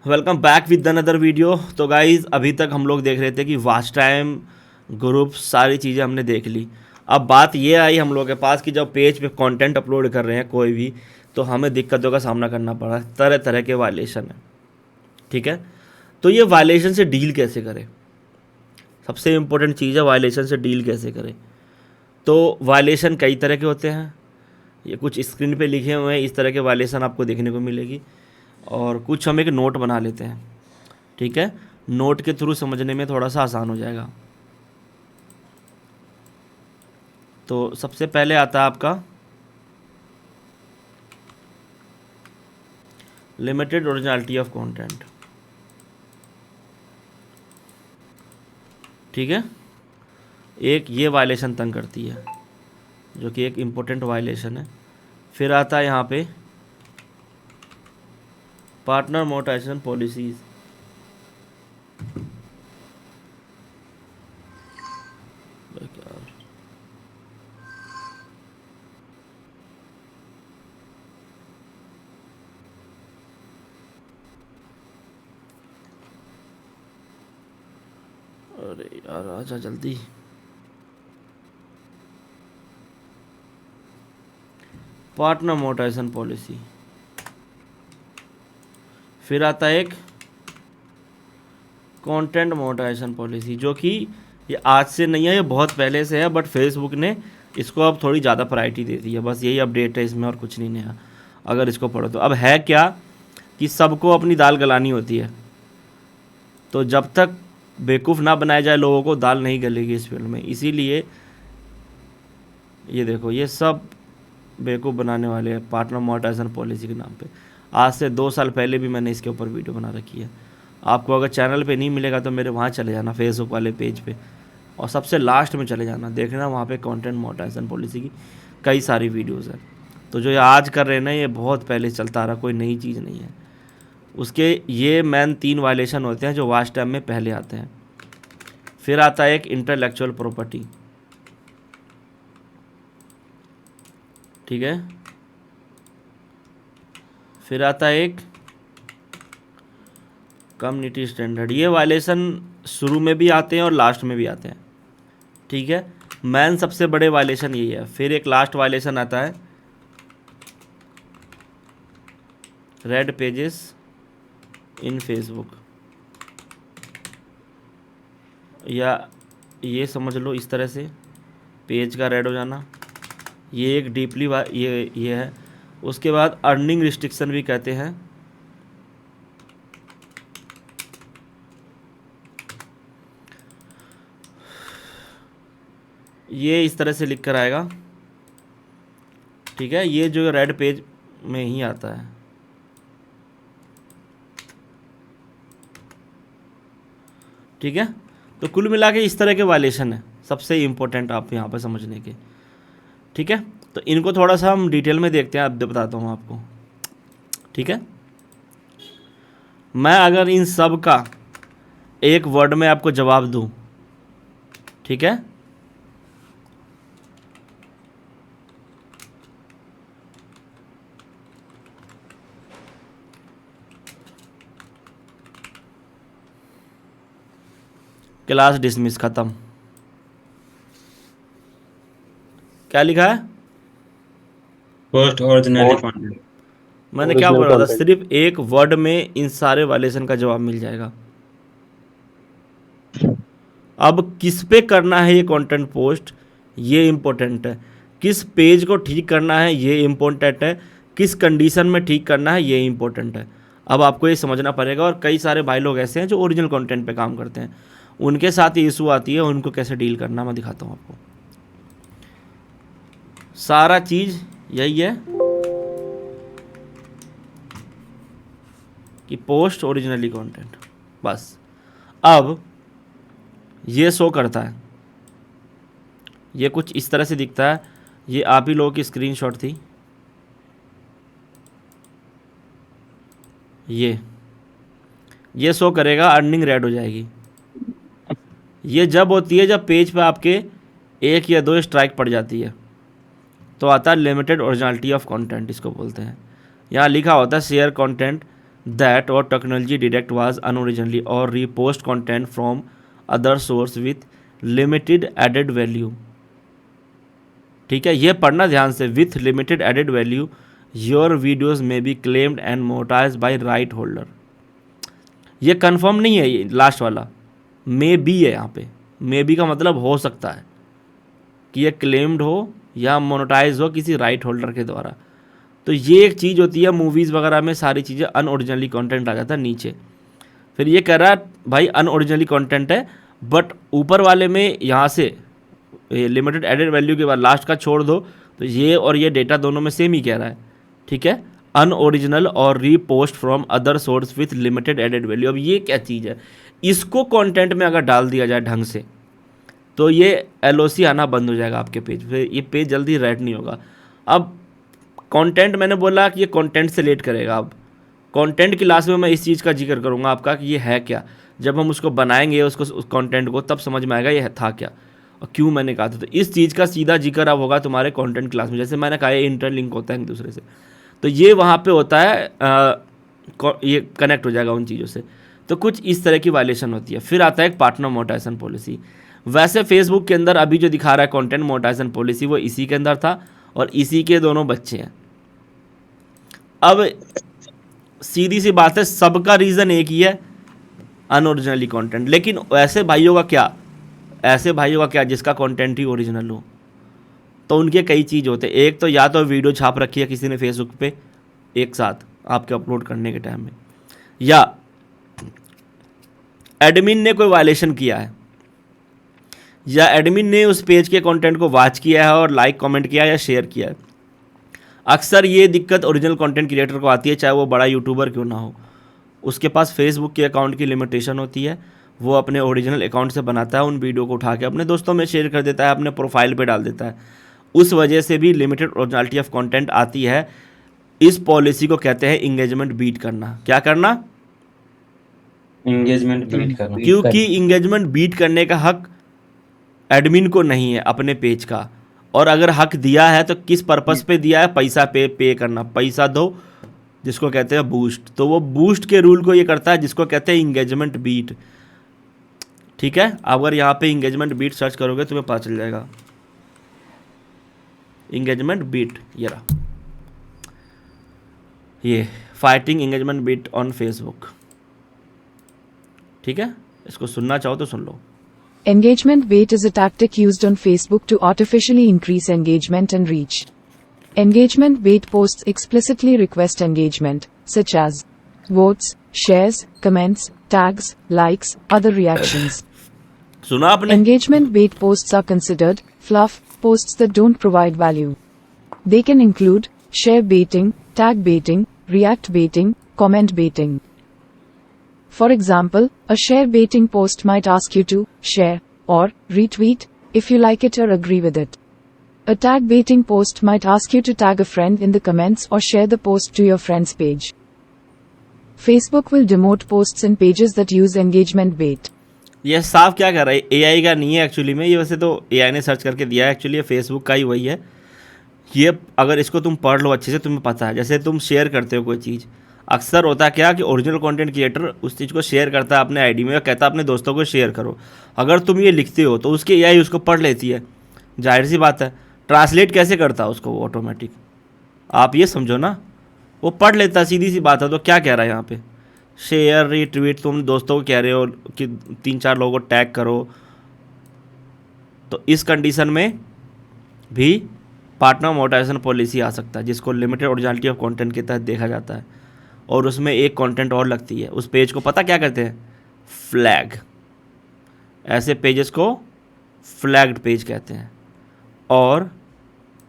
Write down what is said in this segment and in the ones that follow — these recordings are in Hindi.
Welcome back with another video. तो गाइज़ अभी तक हम लोग देख रहे थे कि वॉच टाइम, ग्रुप, सारी चीज़ें हमने देख ली। अब बात ये आई हम लोग के पास कि जब पेज पे कंटेंट अपलोड कर रहे हैं कोई भी, तो हमें दिक्कतों का सामना करना पड़ा। तरह तरह के वायलेशन है, ठीक है। तो ये वायलेशन से डील कैसे करें, सबसे इम्पोर्टेंट चीज़ है वायलेशन से डील कैसे करें। तो वायलेशन कई तरह के होते हैं, ये कुछ स्क्रीन पे लिखे हुए हैं, इस तरह के वायलेशन आपको देखने को मिलेगी। और कुछ हम एक नोट बना लेते हैं, ठीक है। नोट के थ्रू समझने में थोड़ा सा आसान हो जाएगा। तो सबसे पहले आता है आपका लिमिटेड ओरिजिनलिटी ऑफ कंटेंट, ठीक है। एक ये वायलेशन तंग करती है, जो कि एक इम्पोर्टेंट वायलेशन है। फिर आता है यहाँ पे पार्टनर मोनेटाइजेशन पॉलिसीज़। अरे यार आजा जल्दी। Partner monetisation policy. फिर आता है एक कंटेंट मोनेटाइजेशन पॉलिसी, जो कि ये आज से नहीं है, ये बहुत पहले से है, बट फेसबुक ने इसको अब थोड़ी ज़्यादा प्रायोरिटी दे दी है। बस यही अपडेट है इसमें और कुछ नहीं नया, अगर इसको पढ़ो तो। अब है क्या कि सबको अपनी दाल गलानी होती है, तो जब तक बेवकूफ़ ना बनाया जाए लोगों को, दाल नहीं गलेगी इस फील्ड में। इसीलिए ये देखो, ये सब बेवकूफ़ बनाने वाले हैं पार्टनर मोनेटाइजेशन पॉलिसी के नाम पे। आज से 2 साल पहले भी मैंने इसके ऊपर वीडियो बना रखी है। आपको अगर चैनल पे नहीं मिलेगा तो मेरे वहाँ चले जाना, फेसबुक वाले पेज पे, और सबसे लास्ट में चले जाना, देखना वहाँ पे कंटेंट मोनेटाइजेशन पॉलिसी की कई सारी वीडियोज़ हैं। तो जो ये आज कर रहे हैं ना, ये बहुत पहले चलता आ रहा, कोई नई चीज़ नहीं है। उसके ये मेन 3 वायलेशन होते हैं जो वॉच टाइम में पहले आते हैं। फिर आता है एक इंटेलेक्चुअल प्रॉपर्टी, ठीक है। फिर आता है एक कम्युनिटी स्टैंडर्ड। ये वायलेशन शुरू में भी आते हैं और लास्ट में भी आते हैं, ठीक है। मेन सबसे बड़े वायलेशन यही है। फिर एक लास्ट वायलेशन आता है रेड पेजेस इन फेसबुक, या ये समझ लो इस तरह से पेज का रेड हो जाना। ये एक डीपली ये है। उसके बाद अर्निंग रिस्ट्रिक्शन भी कहते हैं। ये इस तरह से लिख कर आएगा, ठीक है। ये जो रेड पेज में ही आता है, ठीक है। तो कुल मिला के इस तरह के वायलेशन है सबसे इम्पोर्टेंट आप यहाँ पर समझने के, ठीक है। तो इनको थोड़ा सा हम डिटेल में देखते हैं, अब बताता हूँ आपको, ठीक है। मैं अगर इन सब का एक वर्ड में आपको जवाब दूँ, ठीक है। क्लास डिसमिस, खत्म। क्या लिखा है? Post originally content. मैंने क्या ओरिजिनल बोला था? कंटेंट। सिर्फ एक वर्ड में इन सारे वायलेशन का जवाब मिल जाएगा। अब किस पे करना है ये कंटेंट पोस्ट, ये इम्पोर्टेंट है। किस पेज को ठीक करना है ये इम्पोर्टेंट है। किस कंडीशन में ठीक करना है ये इम्पोर्टेंट है। अब आपको ये समझना पड़ेगा। और कई सारे भाई लोग ऐसे हैं जो ओरिजिनल कंटेंट पे काम करते हैं, उनके साथ ये इशू आती है, उनको कैसे डील करना मैं दिखाता हूँ आपको। सारा चीज़ यही है कि पोस्ट ओरिजिनली कंटेंट, बस। अब ये शो करता है, ये कुछ इस तरह से दिखता है। ये आप ही लोगों की स्क्रीनशॉट थी, ये शो करेगा, अर्निंग रेड हो जाएगी। ये जब होती है जब पेज पे आपके 1 या 2 स्ट्राइक पड़ जाती है, तो आता है लिमिटेड ओरिजिनलिटी ऑफ कंटेंट, इसको बोलते हैं। यहाँ लिखा होता है share content that or technology detect was unoriginally or repost content from other source with limited added value। ठीक है, ये पढ़ना ध्यान से। With limited added value your videos में be claimed and monetised by right holder. ये कंफर्म नहीं है, ये लास्ट वाला मे बी है। यहाँ पे मे बी का मतलब हो सकता है कि ये क्लेम्ड हो या मोनेटाइज हो किसी राइट होल्डर के द्वारा। तो ये एक चीज़ होती है, मूवीज़ वगैरह में सारी चीज़ें अनओरिजिनली कंटेंट आ जाता है नीचे। फिर ये कह रहा है भाई अनओरिजिनली कंटेंट है, बट ऊपर वाले में यहाँ से लिमिटेड एडेड वैल्यू के बाद लास्ट का छोड़ दो तो ये और ये डेटा दोनों में सेम ही कह रहा है। ठीक है, अनओरिजिनल और repost from other source with limited added value. अब ये क्या चीज़ है, इसको कंटेंट में अगर डाल दिया जाए ढंग से तो ये एलओसी आना बंद हो जाएगा आपके पेज पे, ये पेज जल्दी रेड नहीं होगा। अब कंटेंट मैंने बोला कि ये कंटेंट से लेट करेगा। अब कंटेंट की क्लास में मैं इस चीज़ का जिक्र करूँगा आपका कि ये है क्या। जब हम उसको बनाएंगे उसको उस कंटेंट को तब समझ में आएगा ये था क्या और क्यों मैंने कहा था। तो इस चीज़ का सीधा जिक्र अब होगा तुम्हारे कंटेंट क्लास में। जैसे मैंने कहा ये इंटरलिंक होता है एक दूसरे से, तो ये वहाँ पे होता है ये कनेक्ट हो जाएगा उन चीज़ों से। तो कुछ इस तरह की वायलेशन होती है। फिर आता है एक पार्टनर मोनेटाइजेशन पॉलिसी। वैसे फेसबुक के अंदर अभी जो दिखा रहा है कंटेंट मोनेटाइजेशन पॉलिसी वो इसी के अंदर था और इसी के दोनों बच्चे हैं। अब सीधी सी बात है, सबका रीज़न एक ही है, अनओरिजिनली कंटेंट। लेकिन ऐसे भाइयों का क्या जिसका कंटेंट ही ओरिजिनल हो, तो उनके कई चीज़ होते हैं। एक तो या तो वीडियो छाप रखी है किसी ने फेसबुक पे एक साथ आपके अपलोड करने के टाइम में, या एडमिन ने कोई वायलेशन किया है, या एडमिन ने उस पेज के कंटेंट को वॉच किया है और लाइक कमेंट किया है या शेयर किया है। अक्सर ये दिक्कत ओरिजिनल कंटेंट क्रिएटर को आती है, चाहे वो बड़ा यूट्यूबर क्यों ना हो। उसके पास फेसबुक के अकाउंट की लिमिटेशन होती है, वो अपने ओरिजिनल अकाउंट से बनाता है, उन वीडियो को उठा के अपने दोस्तों में शेयर कर देता है, अपने प्रोफाइल पे डाल देता है। उस वजह से भी लिमिटेड ओरिजिनलिटी ऑफ कंटेंट आती है। इस पॉलिसी को कहते हैं इंगेजमेंट बीट करना। क्या करना? एंगेजमेंट बीट करना। क्योंकि इंगेजमेंट बीट करने का हक एडमिन को नहीं है अपने पेज का, और अगर हक दिया है तो किस पर्पस पे दिया है? पैसा पे करना, पैसा दो जिसको कहते हैं बूस्ट। तो वो बूस्ट के रूल को ये करता है जिसको कहते हैं इंगेजमेंट बीट। ठीक है, अगर यहाँ पे इंगेजमेंट बीट सर्च करोगे तुम्हें पता चल जाएगा। इंगेजमेंट बीट ये रहा, ये fighting engagement bait on Facebook. ठीक है, इसको सुनना चाहो तो सुन लो। Engagement bait is a tactic used on Facebook to artificially increase engagement and reach. Engagement bait posts explicitly request engagement, such as votes, shares, comments, tags, likes, other reactions. सुना आपने? Engagement bait posts are considered fluff posts that don't provide value. They can include share baiting, tag baiting, react baiting, comment baiting. For example, a share baiting post might ask you to share or retweet if you like it or agree with it. A tag baiting post might ask you to tag a friend in the comments or share the post to your friend's page. Facebook will demote posts and pages that use engagement bait. ये साफ क्या कर रहा है? एआई का नहीं है एक्चुअली में, ये वैसे तो एआई ने सर्च करके दिया है, एक्चुअली ये फेसबुक का ही वही है। ये अगर इसको तुम पढ़ लो अच्छे से तुम्हें पता है। जैसे तुम शेयर करते हो कोई चीज़, अक्सर होता क्या कि ओरिजिनल कंटेंट क्रिएटर उस चीज़ को शेयर करता है अपने आईडी में और कहता है अपने दोस्तों को शेयर करो। अगर तुम ये लिखते हो तो उसकी एआई उसको पढ़ लेती है, जाहिर सी बात है। ट्रांसलेट कैसे करता है उसको वो ऑटोमेटिक, आप ये समझो ना, वो पढ़ लेता है, सीधी सी बात है। तो क्या कह रहा है यहाँ पे? शेयर रीट्वीट, तुम दोस्तों को कह रहे हो कि 3-4 लोगों को टैग करो, तो इस कंडीशन में भी पार्टनर मोनेटाइजेशन पॉलिसी आ सकता है, जिसको लिमिटेड ओरिजिनलिटी ऑफ कंटेंट के तहत देखा जाता है। और उसमें एक कंटेंट और लगती है, उस पेज को पता क्या कहते हैं? फ्लैग। ऐसे पेजेस को फ्लैग्ड पेज कहते हैं, और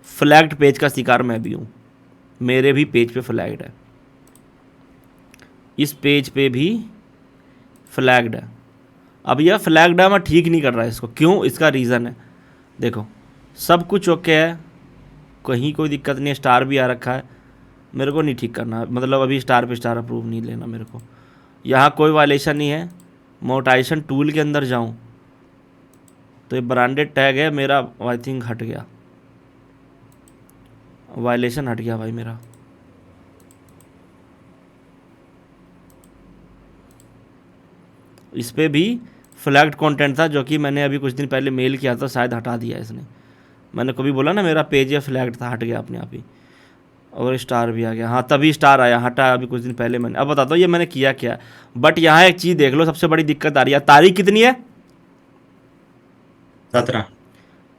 फ्लैग्ड पेज का शिकार मैं भी हूँ। मेरे भी पेज पे फ्लैग्ड है, इस पेज पे भी फ्लैग्ड है। अब यह फ्लैग्ड है, मैं ठीक नहीं कर रहा है इसको। क्यों? इसका रीज़न है, देखो सब कुछ ओके है, कहीं कोई दिक्कत नहीं है, स्टार भी आ रखा है, मेरे को नहीं ठीक करना, मतलब अभी स्टार पे स्टार अप्रूव नहीं लेना मेरे को। यहाँ कोई वायलेशन नहीं है। मोनेटाइजेशन टूल के अंदर जाऊँ तो ये ब्रांडेड टैग है मेरा, आई थिंक हट गया, वायलेशन हट गया भाई मेरा। इस पे भी फ्लैग्ड कंटेंट था, जो कि मैंने अभी कुछ दिन पहले मेल किया था, शायद हटा दिया इसने। मैंने कभी बोला ना मेरा पेज या फ्लैग्ड था, हट गया अपने आप ही, और स्टार भी आ गया। हाँ तभी स्टार आया, हटा अभी कुछ दिन पहले मैंने। अब बताता हूँ ये मैंने किया क्या। बट यहाँ एक चीज़ देख लो, सबसे बड़ी दिक्कत आ रही है, तारीख कितनी है 17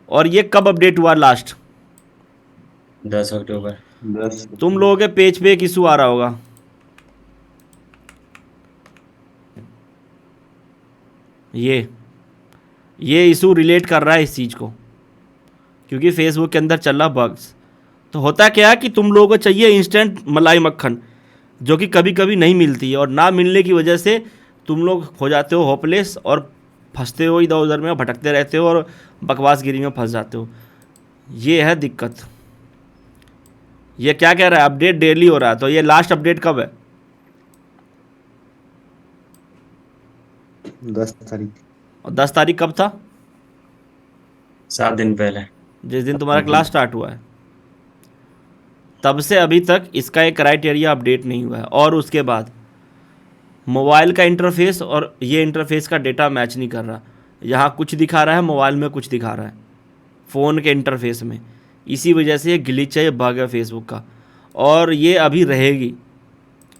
और ये कब अपडेट हुआ लास्ट। 10 अक्टूबर। 10 तुम लोगों के पेज पे एक इशू आ रहा होगा, ये इशू रिलेट कर रहा है इस चीज़ को, क्योंकि फेसबुक के अंदर चल रहा बग्स। तो होता क्या है कि तुम लोगों को चाहिए इंस्टेंट मलाई मक्खन, जो कि कभी कभी नहीं मिलती है, और ना मिलने की वजह से तुम लोग हो जाते हो होपलेस और फंसते हो इधर उधर में, भटकते रहते हो और बकवासगिरी में फंस जाते हो। ये है दिक्कत। ये क्या कह रहा है, अपडेट डेली हो रहा है, तो ये लास्ट अपडेट कब है 10 तारीख। और 10 तारीख कब था, 7 दिन पहले। जिस दिन तुम्हारा क्लास स्टार्ट हुआ है। तब से अभी तक इसका एक क्राइटेरिया अपडेट नहीं हुआ है। और उसके बाद मोबाइल का इंटरफेस और ये इंटरफेस का डेटा मैच नहीं कर रहा। यहाँ कुछ दिखा रहा है, मोबाइल में कुछ दिखा रहा है, फ़ोन के इंटरफेस में। इसी वजह से ये ग्लिच है, ये बग है फेसबुक का, और ये अभी रहेगी।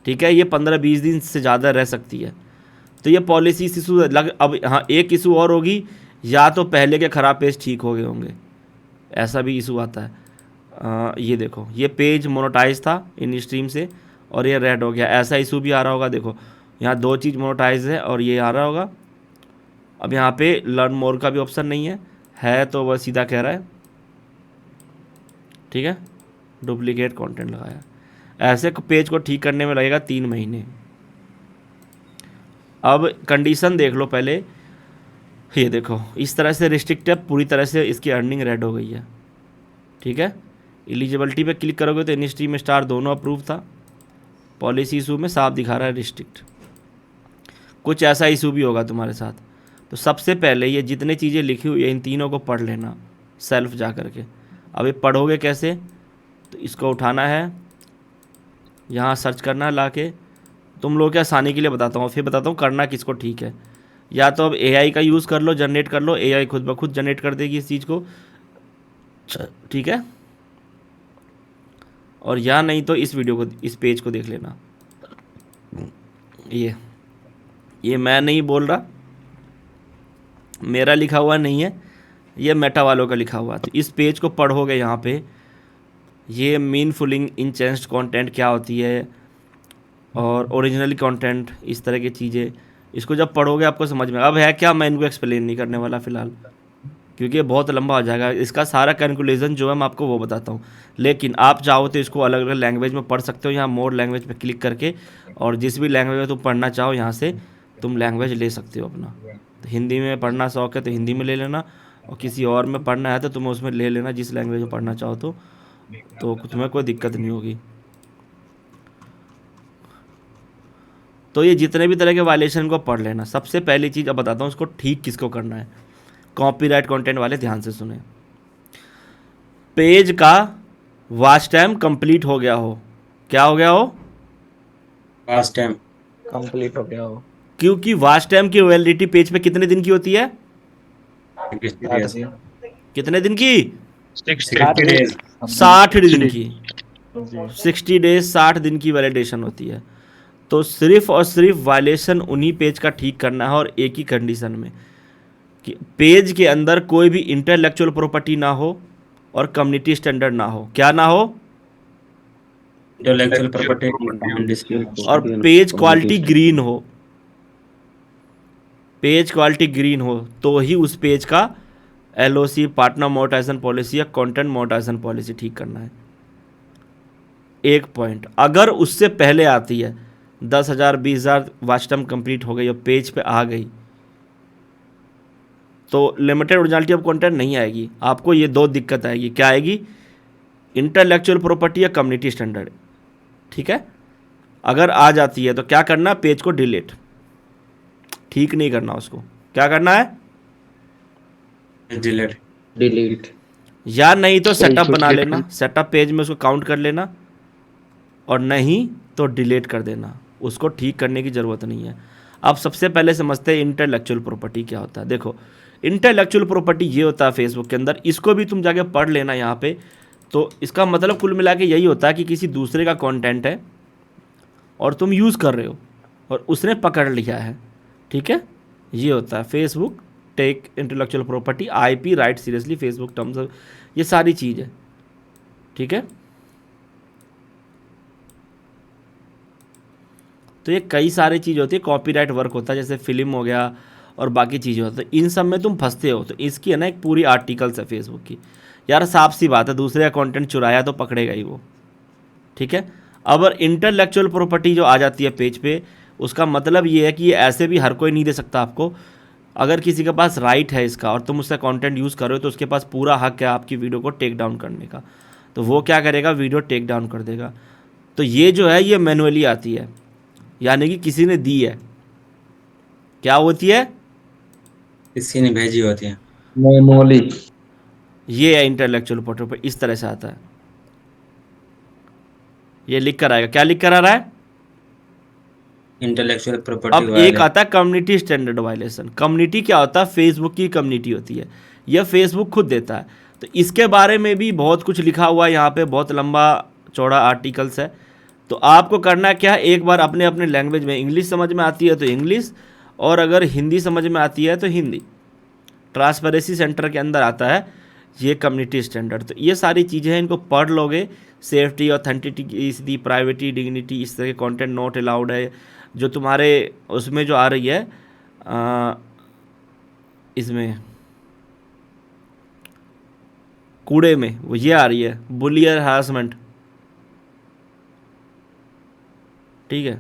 ठीक है, ये 15-20 दिन से ज़्यादा रह सकती है। तो ये पॉलिसी इशू लग, अब हाँ एक इशू और होगी, या तो पहले के ख़राब पेज ठीक हो गए होंगे, ऐसा भी इशू आता है। ये देखो, ये पेज मोनेटाइज था इन स्ट्रीम से और ये रेड हो गया, ऐसा इशू भी आ रहा होगा। देखो यहाँ 2 चीज़ मोनेटाइज है और ये आ रहा होगा। अब यहाँ पे लर्न मोर का भी ऑप्शन नहीं है तो वह सीधा कह रहा है, ठीक है, डुप्लीकेट कंटेंट लगाया। ऐसे पेज को ठीक करने में लगेगा 3 महीने। अब कंडीशन देख लो पहले, ये देखो इस तरह से रिस्ट्रिक्ट है, पूरी तरह से इसकी अर्निंग रेड हो गई है। ठीक है, एलिजिबिलिटी पे क्लिक करोगे तो इन स्ट्रीम स्टार दोनों अप्रूव था, पॉलिसी इशू में साफ दिखा रहा है रिस्ट्रिक्ट। कुछ ऐसा इशू भी होगा तुम्हारे साथ। तो सबसे पहले ये जितने चीज़ें लिखी हुई है इन तीनों को पढ़ लेना सेल्फ जा करके। अब ये पढ़ोगे कैसे, तो इसको उठाना है, यहाँ सर्च करना है लाके। तुम लोग के आसानी के लिए बताता हूँ, फिर बताता हूँ करना किसको ठीक है। या तो अब AI का यूज़ कर लो, जनरेट कर लो, AI खुद ब खुद जनरेट कर देगी इस चीज़ को, ठीक है। और या नहीं तो इस वीडियो को, इस पेज को देख लेना। ये मैं नहीं बोल रहा, मेरा लिखा हुआ नहीं है, ये मेटा वालों का लिखा हुआ। तो इस पेज को पढ़ोगे, यहाँ पे ये मीनफुलिंग इंचेंस्ड कंटेंट क्या होती है और ओरिजिनल कंटेंट, इस तरह की चीज़ें, इसको जब पढ़ोगे आपको समझ में। अब है क्या, मैं इनको एक्सप्लेन नहीं करने वाला फ़िलहाल, क्योंकि ये बहुत लंबा हो जाएगा। इसका सारा कैलकुलेशन जो है मैं आपको वो बताता हूँ। लेकिन आप चाहो तो इसको अलग अलग लैंग्वेज में पढ़ सकते हो, यहाँ मोर लैंग्वेज पे क्लिक करके, और जिस भी लैंग्वेज में तुम पढ़ना चाहो यहाँ से तुम लैंग्वेज ले सकते हो अपना। तो हिंदी में पढ़ना शौक है तो हिंदी में ले लेना, और किसी और में पढ़ना है तो तुम उसमें ले लेना, जिस लैंग्वेज में पढ़ना चाहो तो तुम्हें कोई दिक्कत नहीं होगी। तो ये जितने भी तरह के वायलेशन को पढ़ लेना। सबसे पहली चीज़ अब बताता हूँ उसको ठीक किसको करना है। कॉपीराइट कंटेंट वाले ध्यान से सुने। पेज का वॉच टाइम कंप्लीट हो गया हो, क्या हो गया हो, फास्ट टाइम कंप्लीट हो गया हो। क्योंकि वॉच टाइम की वैलिडिटी पेज पे कितने दिन की होती है, 60 days। कितने दिन की, 60 days। 60 दिन की, 60 डेज 60 दिन की वैलिडेशन होती है। तो सिर्फ और सिर्फ वायलेशन उन्हीं पेज का ठीक करना है, और एक ही कंडीशन में कि पेज के अंदर कोई भी इंटेलेक्चुअल प्रॉपर्टी ना हो और कम्युनिटी स्टैंडर्ड ना हो। क्या ना हो, इंटेलेक्चुअल प्रॉपर्टी और पेज क्वालिटी ग्रीन हो। पेज क्वालिटी ग्रीन हो तो ही उस पेज का LOC, पार्टनर मोनेटाइजेशन पॉलिसी या कंटेंट मोनेटाइजेशन पॉलिसी ठीक करना है। एक पॉइंट, अगर उससे पहले आती है 10,000 20,000 वॉच टाइम कंप्लीट हो गई और पेज पे आ गई, तो लिमिटेड ओरिजिनलिटी ऑफ कंटेंट नहीं आएगी। आपको ये 2 दिक्कत आएगी। क्या आएगी, इंटेलेक्चुअल प्रॉपर्टी या कम्युनिटी स्टैंडर्ड। ठीक है, अगर आ जाती है तो क्या करना, पेज को डिलीट, ठीक नहीं करना उसको। क्या करना है, डिलीट। या नहीं तो सेटअप बना लेना, सेटअप पेज में उसको काउंट कर लेना, और नहीं तो डिलीट कर देना। उसको ठीक करने की ज़रूरत नहीं है। अब सबसे पहले समझते हैं इंटेलेक्चुअल प्रॉपर्टी क्या होता है। देखो इंटेलेक्चुअल प्रॉपर्टी ये होता है फेसबुक के अंदर, इसको भी तुम जाके पढ़ लेना यहाँ पे। तो इसका मतलब कुल मिला के यही होता है कि किसी दूसरे का कंटेंट है और तुम यूज़ कर रहे हो और उसने पकड़ लिया है, ठीक है, ये होता है Facebook take intellectual property, IP right seriously, Facebook terms of, ये सारी चीज़ है, ठीक है। तो ये कई सारी चीज़ होती है, कॉपीराइट वर्क होता है, जैसे फिल्म हो गया और बाकी चीज़ें होती है, इन सब में तुम फंसते हो। तो इसकी है ना एक पूरी आर्टिकल्स है फेसबुक की। यार साफ सी बात है, दूसरे का कंटेंट चुराया तो पकड़ेगा ही वो, ठीक है। अब इंटेलेक्चुअल प्रॉपर्टी जो आ जाती है पेज पे, उसका मतलब ये है कि ये ऐसे भी हर कोई नहीं दे सकता आपको। अगर किसी के पास राइट है इसका और तुम उसका कंटेंट यूज़ करो तो उसके पास पूरा हक है आपकी वीडियो को टेक डाउन करने का। तो वो क्या करेगा, वीडियो टेक डाउन कर देगा। तो ये जो है ये मैनुअली आती है, यानी कि किसी ने दी है। क्या होती है, किसी ने भेजी होती है। मैनुअली। ये है इंटेलेक्चुअल प्रॉपर्टी, इस तरह से आता है। ये लिख कर आएगा, क्या लिख कर आ रहा है। इंटेलेक्चुअल प्रॉपर्टी अब एक आता है कम्युनिटी स्टैंडर्ड वायलेशन। कम्युनिटी क्या होता है, फेसबुक की कम्युनिटी होती है, यह फेसबुक खुद देता है। तो इसके बारे में भी बहुत कुछ लिखा हुआ है यहाँ पे, बहुत लंबा चौड़ा आर्टिकल्स है। तो आपको करना क्या है, एक बार अपने अपने लैंग्वेज में, इंग्लिश समझ में आती है तो इंग्लिश, और अगर हिंदी समझ में आती है तो हिंदी, ट्रांसपेरेंसी सेंटर के अंदर आता है ये कम्युनिटी स्टैंडर्ड। तो ये सारी चीज़ें हैं, इनको पढ़ लोगे। सेफ्टी, ऑथेंटिसिटी, प्राइवेटी, डिग्निटी, इस तरह के कंटेंट नॉट अलाउड है जो तुम्हारे उसमें जो आ रही है इसमें कूड़े में, वो ये आ रही है बुलियर हरासमेंट, ठीक है,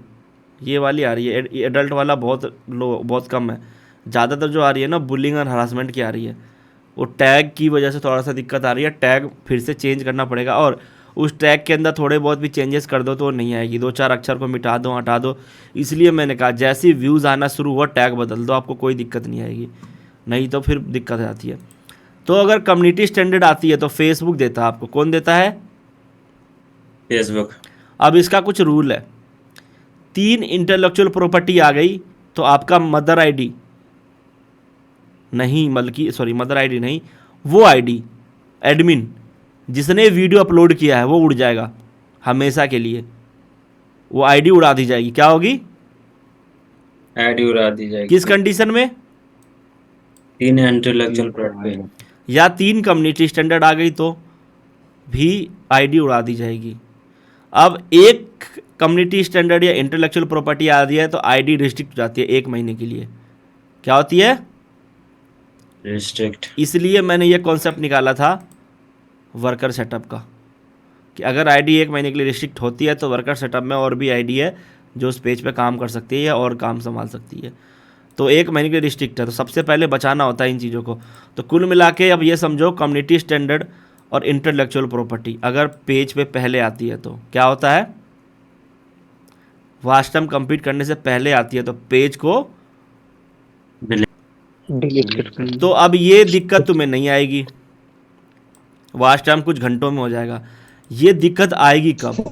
ये वाली आ रही है। एडल्ट वाला बहुत लो, बहुत कम है। ज़्यादातर जो आ रही है ना बुलिंग और हरासमेंट की आ रही है। वो टैग की वजह से थोड़ा सा दिक्कत आ रही है, टैग फिर से चेंज करना पड़ेगा, और उस टैग के अंदर थोड़े बहुत भी चेंजेस कर दो तो वो नहीं आएगी। 2-4 अक्षर को मिटा दो, हटा दो। इसलिए मैंने कहा जैसे व्यूज़ आना शुरू हुआ टैग बदल दो, आपको कोई दिक्कत नहीं आएगी, नहीं तो फिर दिक्कत आती है। तो अगर कम्युनिटी स्टैंडर्ड आती है तो फेसबुक देता है आपको। कौन देता है, फेसबुक। अब इसका कुछ रूल है। 3 इंटेलेक्चुअल प्रॉपर्टी आ गई तो आपका मदर आईडी नहीं, बल्कि सॉरी मदर आईडी नहीं, वो आईडी एडमिन जिसने वीडियो अपलोड किया है वो उड़ जाएगा हमेशा के लिए, वो आईडी उड़ा दी जाएगी। क्या होगी, आईडी उड़ा दी जाएगी। किस कंडीशन में, 3 इंटेलेक्चुअल प्रॉपर्टी या 3 कम्युनिटी स्टैंडर्ड आ गई तो भी आईडी उड़ा दी जाएगी। अब एक कम्युनिटी स्टैंडर्ड या इंटेलेक्चुअल प्रॉपर्टी आ रही है तो आईडी रिस्ट्रिक्ट हो जाती है 1 महीने के लिए। क्या होती है, रिस्ट्रिक्ट। इसलिए मैंने ये कॉन्सेप्ट निकाला था वर्कर सेटअप का, कि अगर आईडी 1 महीने के लिए रिस्ट्रिक्ट होती है तो वर्कर सेटअप में और भी आईडी है जो उस पेज पे काम कर सकती है या और काम संभाल सकती है। तो 1 महीने के लिए रिस्ट्रिक्ट है, तो सबसे पहले बचाना होता है इन चीज़ों को। तो कुल मिला के अब ये समझो, कम्युनिटी स्टैंडर्ड और इंटेलेक्चुअल प्रॉपर्टी अगर पेज पे पहले आती है तो क्या होता है, वाच टाइम कंप्लीट करने से पहले आती है तो पेज को डिलीट कर। तो अब ये दिक्कत तुम्हें नहीं आएगी, वाच टाइम कुछ घंटों में हो जाएगा। ये दिक्कत आएगी कब,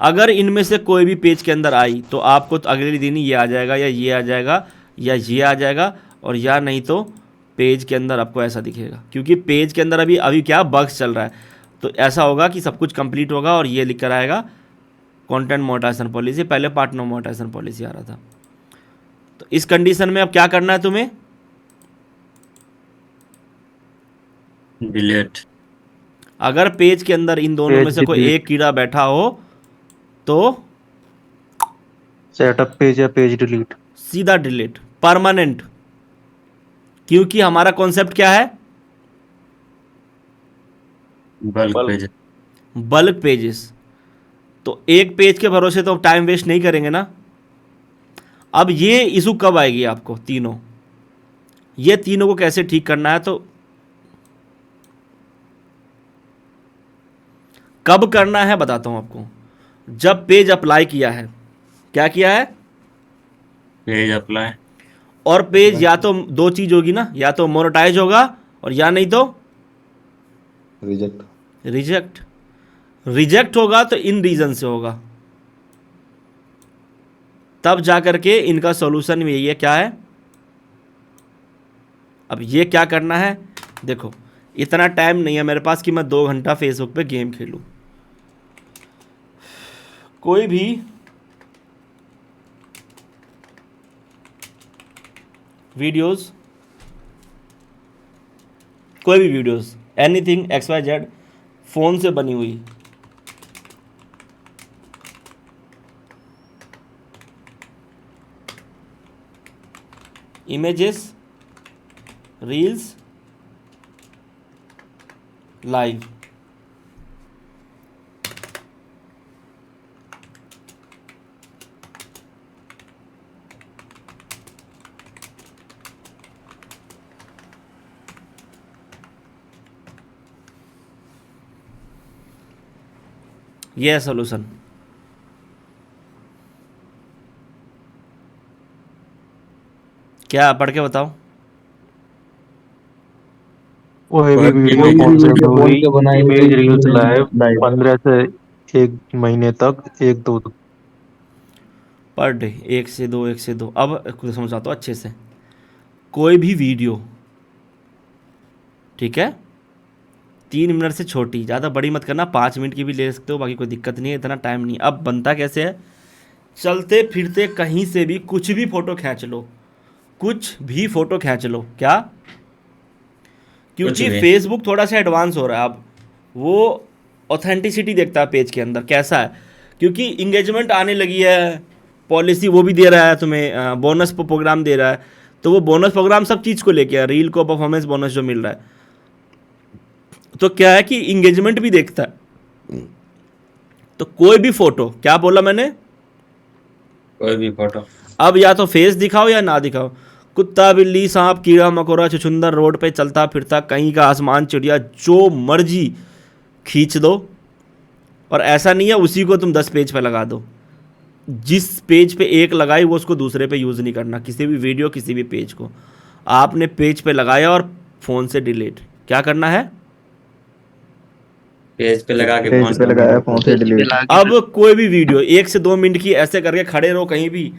अगर इनमें से कोई भी पेज के अंदर आई तो आपको तो अगले दिन ही ये आ जाएगा, या ये आ जाएगा, या ये आ जाएगा, और या नहीं तो पेज के अंदर आपको ऐसा दिखेगा, क्योंकि पेज के अंदर अभी क्या बग्स चल रहा है। तो ऐसा होगा कि सब कुछ कंप्लीट होगा और ये लिख कर आएगा कंटेंट मोनेटाइजेशन पॉलिसी, पहले पार्टनर मोनेटाइजेशन पॉलिसी आ रहा था। तो इस कंडीशन में अब क्या करना है तुम्हें, डिलीट। अगर पेज के अंदर इन दोनों में से कोई एक कीड़ा बैठा हो तो सेटअप पेज या पेज डिलीट, सीधा डिलीट, परमानेंट। क्योंकि हमारा कॉन्सेप्ट क्या है, बल्क पेज। Bulk pages. तो एक पेज के भरोसे तो टाइम वेस्ट नहीं करेंगे ना। अब ये इशू कब आएगी आपको, तीनों, ये तीनों को कैसे ठीक करना है, तो कब करना है बताता हूं आपको। जब पेज अप्लाई किया है, क्या किया है, पेज अप्लाई, और पेज या तो 2 चीज होगी ना, या तो मोनेटाइज होगा और या नहीं तो रिजेक्ट। रिजेक्ट होगा तो इन रीजन से होगा, तब जा करके इनका सॉल्यूशन भी यही है। क्या है, अब ये क्या करना है, देखो इतना टाइम नहीं है मेरे पास कि मैं 2 घंटा फेसबुक पे गेम खेलूं। कोई भी वीडियोस, कोई भी वीडियोस, एनीथिंग XYZ फ़ोन से बनी हुई, इमेजेस, रील्स, लाइव, ये है सोल्यूशन। क्या पढ़ के बताओ। वो हैवी वीडियो कौन से बनाई इमेज रील्स लाइव 15 से 1 महीने तक 1-2 पर डे 1 से 2, 1 से 2। अब खुद समझाता हूँ अच्छे से। कोई भी वीडियो, ठीक है, 3 मिनट से छोटी, ज़्यादा बड़ी मत करना, 5 मिनट की भी ले सकते हो, बाकी कोई दिक्कत नहीं है, इतना टाइम नहीं। अब बनता कैसे है, चलते फिरते कहीं से भी कुछ भी फ़ोटो खींच लो, कुछ भी फ़ोटो खींच लो। क्या, क्योंकि फेसबुक थोड़ा सा एडवांस हो रहा है अब, वो ऑथेंटिसिटी देखता है पेज के अंदर कैसा है, क्योंकि इंगेजमेंट आने लगी है, पॉलिसी वो भी दे रहा है तुम्हें, बोनस प्रोग्राम दे रहा है, तो वो बोनस प्रोग्राम सब चीज़ को लेके है, रील को परफॉर्मेंस बोनस जो मिल रहा है, तो क्या है कि इंगेजमेंट भी देखता है। तो कोई भी फोटो, क्या बोला मैंने, कोई भी फोटो, अब या तो फेस दिखाओ या ना दिखाओ, कुत्ता, बिल्ली, सांप, कीड़ा मकोड़ा, छुछुंदर, रोड पे चलता फिरता, कहीं का आसमान, चिड़िया, जो मर्जी खींच दो। और ऐसा नहीं है उसी को तुम 10 पेज पे लगा दो, जिस पेज पे एक लगाई वो उसको दूसरे पे यूज़ नहीं करना, किसी भी वीडियो, किसी भी पेज को आपने पेज पे लगाया और फ़ोन से डिलीट। क्या करना है, पेज पे लगा के पेज पे लगाया फोन से डिलीट। अब कोई भी वीडियो 1 से 2 मिनट की ऐसे करके खड़े रहो कहीं भी,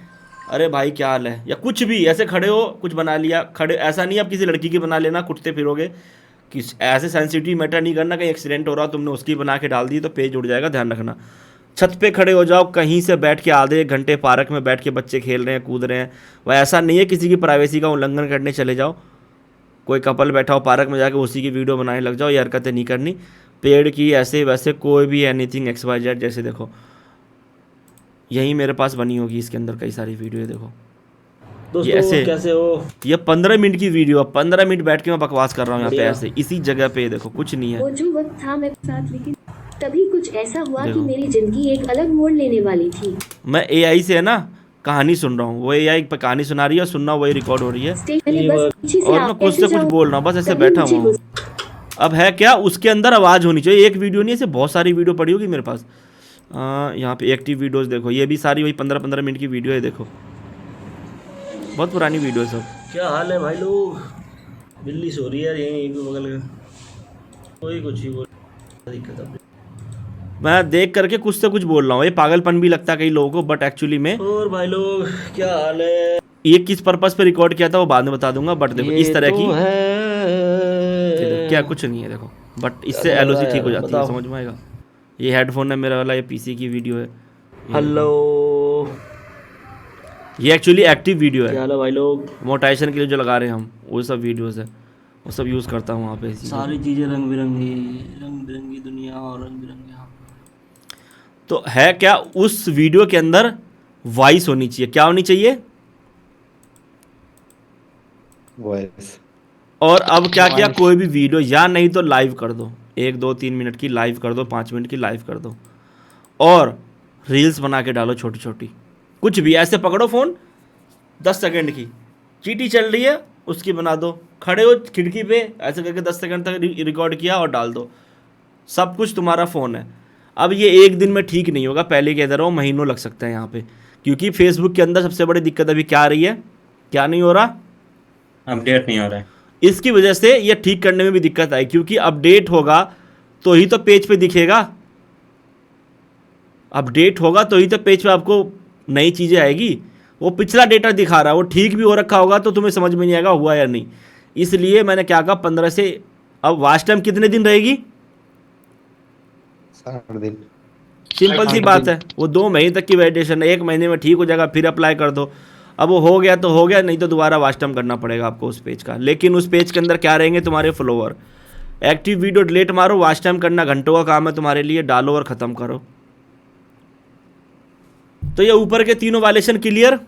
अरे भाई क्या हाल है, या कुछ भी ऐसे खड़े हो, कुछ बना लिया खड़े, ऐसा नहीं अब किसी लड़की की बना लेना कुटते फिरोगे, कि ऐसे सेंसिटिव मैटर नहीं करना, कहीं एक्सीडेंट हो रहा तुमने उसकी बना के डाल दी तो पेज उड़ जाएगा, ध्यान रखना। छत पे खड़े हो जाओ, कहीं से बैठ के आधे 1 घंटे पार्क में बैठ के बच्चे खेल रहे हैं, कूद रहे हैं, वह ऐसा नहीं है किसी की प्राइवेसी का उल्लंघन करने चले जाओ, कोई कपल बैठा हो पार्क में जाके उसी की वीडियो बनाने लग जाओ, ये हरकतें नहीं करनी। पेड़ की ऐसे वैसे कोई भी एनीथिंग XYZ, जैसे देखो यही मेरे पास बनी होगी, इसके अंदर कई सारी वीडियो है, देखो दोस्तों ऐसे कैसे हो। ये 15 मिनट की वीडियो, 15 मिनट बैठ के मैं बकवास कर रहा हूँ यहाँ पे, ऐसे इसी जगह पे देखो, कुछ नहीं है। वो जो वक्त था मेरे साथ, लेकिन तभी कुछ ऐसा हुआ कि देखो। मेरी जिंदगी एक अलग मोड़ लेने वाली थी। मैं AI से है ना कहानी सुन रहा हूँ, वो AI पे कहानी सुना रही है और सुनना वही रिकॉर्ड हो रही है, स्टेज में बस पीछे से और आप मैं कुछ कैसे से कुछ जाओ, बोल रहा हूँ, बस ऐसे तभी बैठा मुझे हुआ हूँ। अब है क्या, उसके अंदर आवाज़ होनी चाहिए, एक वीडियो नहीं, ऐसे बहुत सारी वीडियो पड़ी होगी मेरे पास। यहाँ पे एक्टिव वीडियोस देखो, ये भी सारी वही 15-15 मिनट की वीडियो है, देखो बहुत पुरानी वीडियो है सब। क्या हाल है भाई लोग, बिल्ली सो रही है यहीं बगल में, कोई कुछ ही बोल, दिक्कत है। मैं देख करके कुछ से कुछ बोल रहा हूँ, ये पागलपन भी लगता है कई लोगों को, बट एक्चुअली में और भाई लोग क्या हाल है, ये किस पर्पस पे रिकॉर्ड किया था वो बाद में बता दूंगा, बट देखो इस तरह की ये देखो, क्या कुछ नहीं है देखो, बट इससे क्या चल रहा LOC है ठीक हो यार, जाती है, बताओ। समझ में आएगा। ये हेडफोन है मेरा वाला, ये PC की वीडियो है, हेलो ये एक्चुअली एक्टिव वीडियो क्या है, हाल है भाई लोग। मोटाइजेशन के लिए जो लगा रहे हैं हम, वो सब वीडियोस है, वो सब यूज़ करता हूँ वहाँ पे इसी में। सारी चीज़ें रंग बिरंगी दुनिया और रंग बिरंगे। तो है क्या, उस वीडियो के अंदर वॉइस होनी चाहिए, क्या होनी चाहिए, वॉइस। और अब क्या किया, कोई भी वीडियो या नहीं तो लाइव कर दो, 1, 2, 3 मिनट की लाइव कर दो, 5 मिनट की लाइव कर दो, और रील्स बना के डालो छोटी छोटी, कुछ भी ऐसे पकड़ो फ़ोन 10 सेकंड की, चीटी चल रही है उसकी बना दो, खड़े हो खिड़की पे ऐसे करके 10 सेकंड तक रिकॉर्ड किया और डाल दो, सब कुछ तुम्हारा फ़ोन है। अब ये एक दिन में ठीक नहीं होगा, पहले कह दे रहा हूँ महीनों लग सकता है यहाँ पे, क्योंकि फेसबुक के अंदर सबसे बड़ी दिक्कत अभी क्या आ रही है, क्या नहीं हो रहा, अपडेट नहीं हो रहा है। इसकी वजह से ये ठीक करने में भी दिक्कत आई, क्योंकि अपडेट होगा तो ही तो पेज पे दिखेगा, अपडेट होगा तो ही तो पेज पे आपको नई चीज़ें आएगी। वो पिछला डेटा दिखा रहा है, वो ठीक भी हो रखा होगा तो तुम्हें समझ में नहीं आएगा हुआ या नहीं। इसलिए मैंने क्या कहा 15 से, अब वॉच टाइम कितने दिन रहेगी? 60 दिन। सिंपल सी बात है, वो 2 महीने तक की वैलिडेशन है, 1 महीने में ठीक हो जाएगा, फिर अप्लाई कर दो। अब वो हो गया तो हो गया, नहीं तो दोबारा वॉच टाइम करना पड़ेगा आपको उस पेज का। लेकिन उस पेज के अंदर क्या रहेंगे? तुम्हारे फॉलोअर। एक्टिव वीडियो डिलीट मारो, वॉच टाइम करना घंटों का काम है तुम्हारे लिए, डालो और ख़त्म करो। तो ये ऊपर के तीनों वायलेशन क्लियर।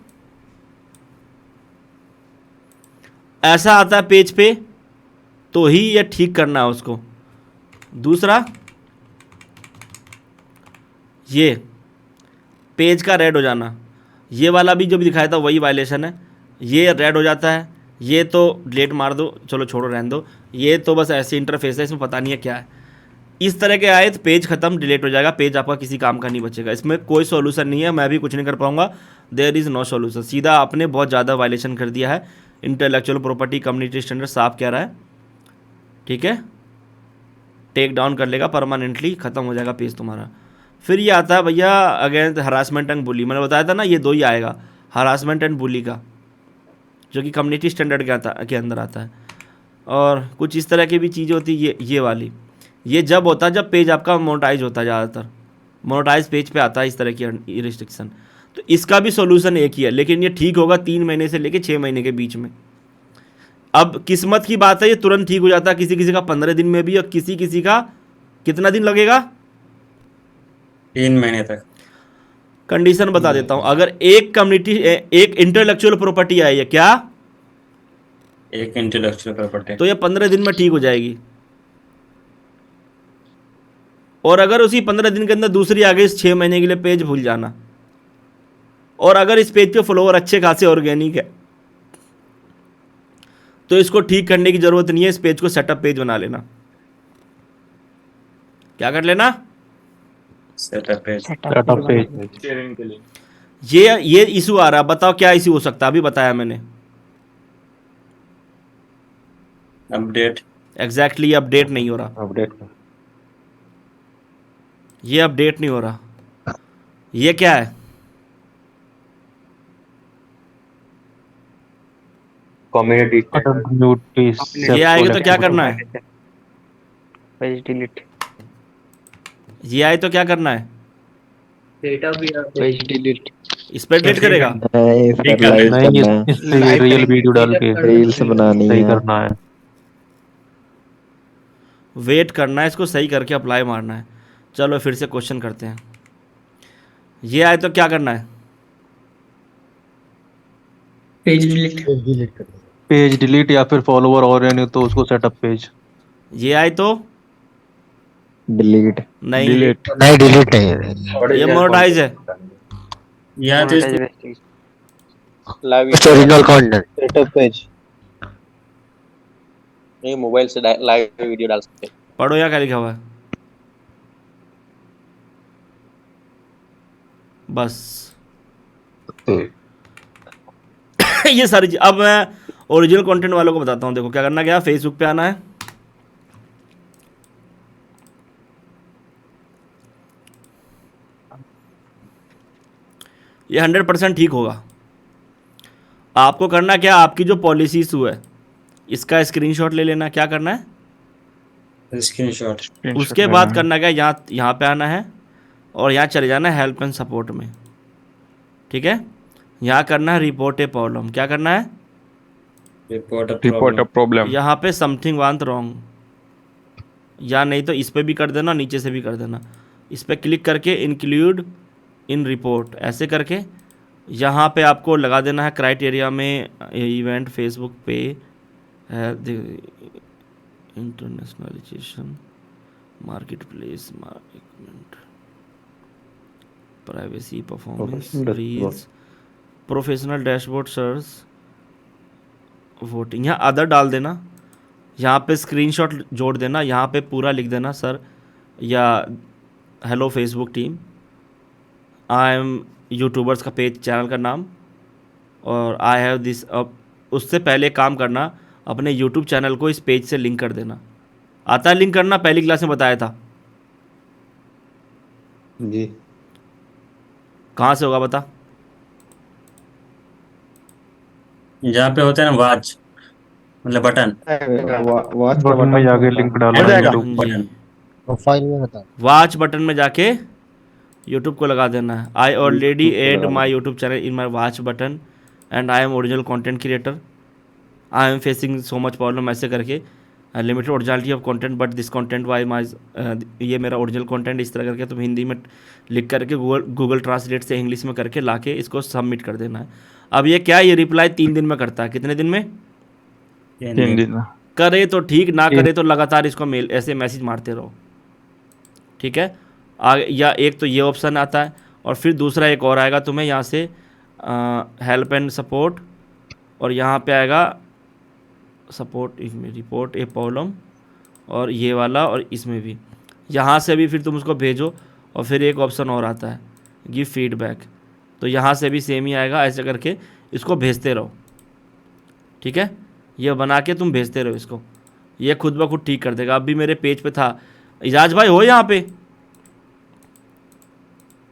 ऐसा आता है पेज पे तो ही ये ठीक करना है उसको। दूसरा, ये पेज का रेड हो जाना, ये वाला भी जो भी दिखाया था वही वायलेशन है। ये रेड हो जाता है, ये तो डिलीट मार दो, चलो छोड़ो रहने दो, ये तो बस ऐसे इंटरफेस है, इसमें पता नहीं है क्या है। इस तरह के आए तो पेज खत्म, डिलीट हो जाएगा, पेज आपका किसी काम का नहीं बचेगा। इसमें कोई सॉल्यूशन नहीं है, मैं भी कुछ नहीं कर पाऊंगा, देयर इज़ नो सॉल्यूशन। सीधा आपने बहुत ज़्यादा वायलेशन कर दिया है, इंटेलेक्चुअल प्रॉपर्टी कम्युनिटी स्टैंडर्ड साफ कह रहा है, ठीक है। टेक डाउन कर लेगा परमानेंटली, ख़त्म हो जाएगा पेज तुम्हारा। फिर ये आता है भैया अगेंस्ट हरासमेंट एंड बुली, मैंने बताया था ना ये 2 ही आएगा, हरासमेंट एंड बुली का, जो कि कम्युनिटी स्टैंडर्ड के अंदर आता है। और कुछ इस तरह की भी चीज़ें होती है, ये वाली, ये जब होता है जब पेज आपका मोनेटाइज होता है, ज़्यादातर मोनेटाइज पेज पे आता है इस तरह की रिस्ट्रिक्शन। तो इसका भी सॉल्यूशन एक ही है, लेकिन ये ठीक होगा 3 महीने से लेके 6 महीने के बीच में। अब किस्मत की बात है, ये तुरंत ठीक हो जाता है, किसी किसी का 15 दिन में भी, और किसी किसी का कितना दिन लगेगा? 3 महीने तक। कंडीशन बता देता हूं, अगर एक कम्युनिटी, एक इंटेलेक्चुअल प्रॉपर्टी आई है, क्या एक इंटेलेक्चुअल प्रॉपर्टी, तो ये 15 दिन में ठीक हो जाएगी। और अगर उसी 15 दिन के अंदर दूसरी आ गई, इस 6 महीने के लिए पेज भूल जाना। और अगर इस पेज पे फॉलोअर अच्छे खासे ऑर्गेनिक है तो इसको ठीक करने की जरूरत नहीं है, इस पेज को सेटअप पेज बना लेना। क्या कर लेना? Setup page. Setup page. Sharing के लिए। ये इशू आ रहा है, बताओ क्या इशू हो सकता है? अभी बताया मैंने, अपडेट। एग्जैक्टली अपडेट नहीं हो रहा, अपडेट। ये अपडेट नहीं हो रहा। ये क्या है? कम्युनिटी ये आएगा तो क्या करना है? Page delete. ये आए तो क्या करना है? Page delete. इस पर डिलीट करेगा? नहीं फिर लाइव नहीं, करना है, इस पे रियल वीडियो डाल के रील्स बनानी सही है। करना है। वेट करना है, इसको सही करके अप्लाई मारना है। चलो फिर से क्वेश्चन करते हैं। ये आए तो क्या करना है? Page delete. पेज डिलीट या फिर फॉलोवर और नहीं तो उसको सेटअप पेज। ये आए तो डिलीट। नहीं, नहीं डिलीट नहीं, ये मोनेटाइज है। यहाँ तो live original content. Setup page. नहीं, मोबाइल से लाइव वीडियो डाल सकते हैं। पढ़ो या क्या लिखा हुआ है, बस ये सारी चीज। अब मैं ओरिजिनल कंटेंट वालों को बताता हूँ। देखो क्या करना, क्या फेसबुक पे आना है, ये 100% ठीक होगा। आपको करना क्या, आपकी जो पॉलिसी इशू है इसका स्क्रीनशॉट ले लेना। क्या करना है? स्क्रीनशॉट। उसके बाद करना क्या, यहाँ पे आना है और यहाँ चले जाना है हेल्प एंड सपोर्ट में, ठीक है। यहाँ करना है रिपोर्ट ए प्रॉब्लम। क्या करना है? Report problem. यहाँ पे समथिंग वांट रॉन्ग, या नहीं तो इस पे भी कर देना, नीचे से भी कर देना। इस पे क्लिक करके इंक्लूड इन रिपोर्ट ऐसे करके यहाँ पे आपको लगा देना है क्राइटेरिया में इवेंट फेसबुक पे है internationalisation market place privacy performance reels professional dashboard search voting. यहाँ अदर डाल देना, यहाँ पे स्क्रीनशॉट जोड़ देना, यहाँ पे पूरा लिख देना सर या hello Facebook team, I am YouTubers का पेज चैनल का नाम, और आई हैव दिस। अब उससे पहले काम करना, अपने यूट्यूब चैनल को इस पेज से लिंक कर देना। आता है लिंक करना, पहली क्लास में बताया था। जी। कहाँ से होगा बता? जहाँ पे होता है ना वॉच, मतलब बटन, वॉच बटन में जाके लिंक डालना है जाएगा। YouTube button. प्रोफाइल में बता। वॉच बटन में जाके यूट्यूब को लगा देना है। I already add my YouTube channel in my watch button and I am original content creator, I am facing so much problem, ऐसे करके limited originality of content but this content why my, ये मेरा ओरिजिनल कंटेंट, इस तरह करके तुम हिंदी में लिख करके गूगल ट्रांसलेट से इंग्लिश में करके लाके इसको सबमिट कर देना है। अब ये क्या, ये रिप्लाई 3 दिन में करता है। कितने दिन में? 3 दिन में। करे तो ठीक, ना करे तो लगातार इसको मेल ऐसे मैसेज मारते रहो, ठीक है। आगे या एक तो ये ऑप्शन आता है और फिर दूसरा एक और आएगा तुम्हें यहाँ से हेल्प एंड सपोर्ट, और यहाँ पे आएगा सपोर्ट इफ में रिपोर्ट ए प्रॉब्लम, और ये वाला, और इसमें भी यहाँ से भी फिर तुम उसको भेजो। और फिर एक ऑप्शन और आता है गिव फीडबैक, तो यहाँ से भी सेम ही आएगा, ऐसे करके इसको भेजते रहो, ठीक है। ये बना के तुम भेजते रहो इसको, ये खुद ब खुद ठीक कर देगा। अब भी मेरे पेज पे था। इजाज भाई हो यहाँ पे?